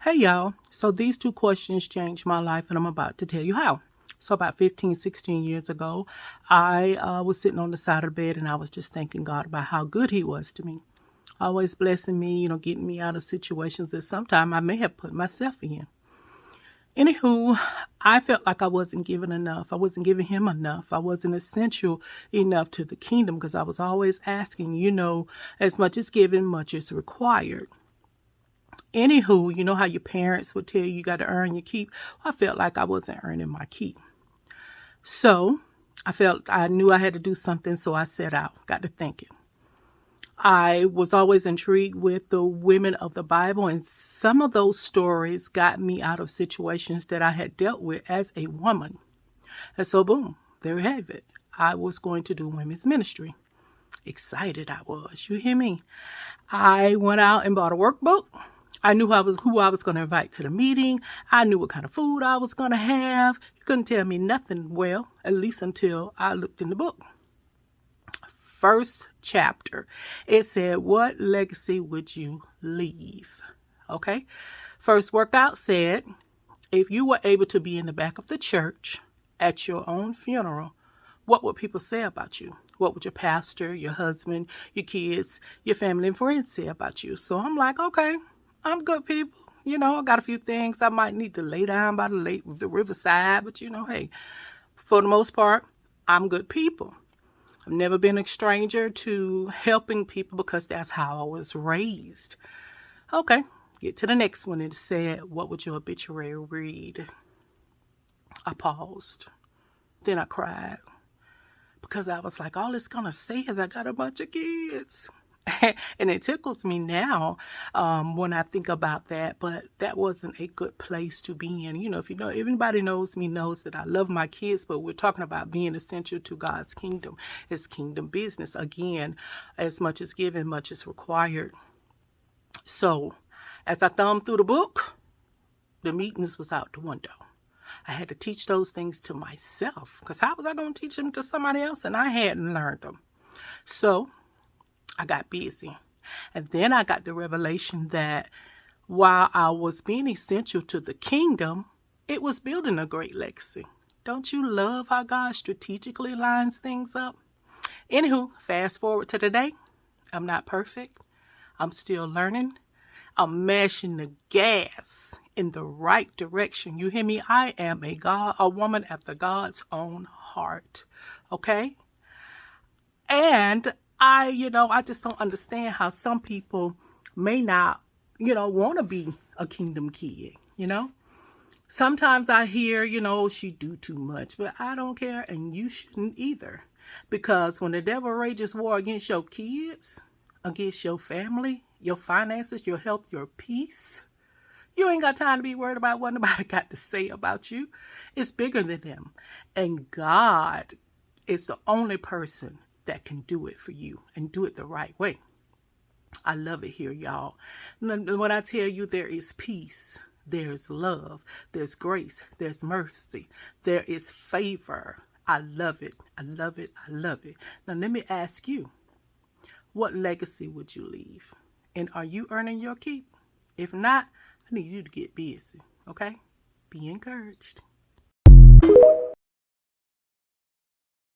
Hey y'all, so these two questions changed my life and I'm about to tell you how. So about 15, 16 years ago, I was sitting on the side of the bed and I was just thanking God about how good he was to me. Always blessing me, getting me out of situations that sometimes I may have put myself in. Anywho, I felt like I wasn't giving enough. I wasn't giving him enough. I wasn't essential enough to the kingdom because I was always asking, as much as given, much is required. Anywho, you know how your parents would tell you got to earn your keep? I felt like I wasn't earning my keep. So I knew I had to do something, so I set out, got to thinking. I was always intrigued with the women of the Bible, and some of those stories got me out of situations that I had dealt with as a woman. And so, boom, there you have it. I was going to do women's ministry. Excited I was. You hear me? I went out and bought a workbook. I knew who I was going to invite to the meeting. I knew what kind of food I was going to have. You couldn't tell me nothing, well, at least until I looked in the book. First chapter, it said, what legacy would you leave? Okay. First workout said, if you were able to be in the back of the church at your own funeral, what would people say about you? What would your pastor, your husband, your kids, your family and friends say about you? So I'm like, okay, I'm good people. I got a few things I might need to lay down by the riverside, but hey, for the most part, I'm good people. I've never been a stranger to helping people because that's how I was raised. Okay, get to the next one. It said, what would your obituary read? I paused. Then I cried because I was like, all it's going to say is I got a bunch of kids. And it tickles me now when I think about that, but that wasn't a good place to be in. If everybody knows me knows that I love my kids, but we're talking about being essential to God's kingdom. It's kingdom business. Again, as much as given, much is required. So as I thumbed through the book, the meetings was out the window. I had to teach those things to myself because how was I going to teach them to somebody else and I hadn't learned them? So I got busy. And then I got the revelation that while I was being essential to the kingdom, it was building a great legacy. Don't you love how God strategically lines things up? Anywho, fast forward to today. I'm not perfect. I'm still learning. I'm mashing the gas in the right direction. You hear me? I am a woman after God's own heart. Okay? And I just don't understand how some people may not, want to be a kingdom kid. Sometimes I hear, she do too much, but I don't care and you shouldn't either. Because when the devil rages war against your kids, against your family, your finances, your health, your peace, you ain't got time to be worried about what nobody got to say about you. It's bigger than them. And God is the only person that can do it for you and do it the right way. I love it here, y'all. When I tell you there is peace, there's love, there's grace, there's mercy, there is favor. I love it. I love it. I love it. Now, let me ask you, what legacy would you leave? And are you earning your keep? If not, I need you to get busy, okay? Be encouraged.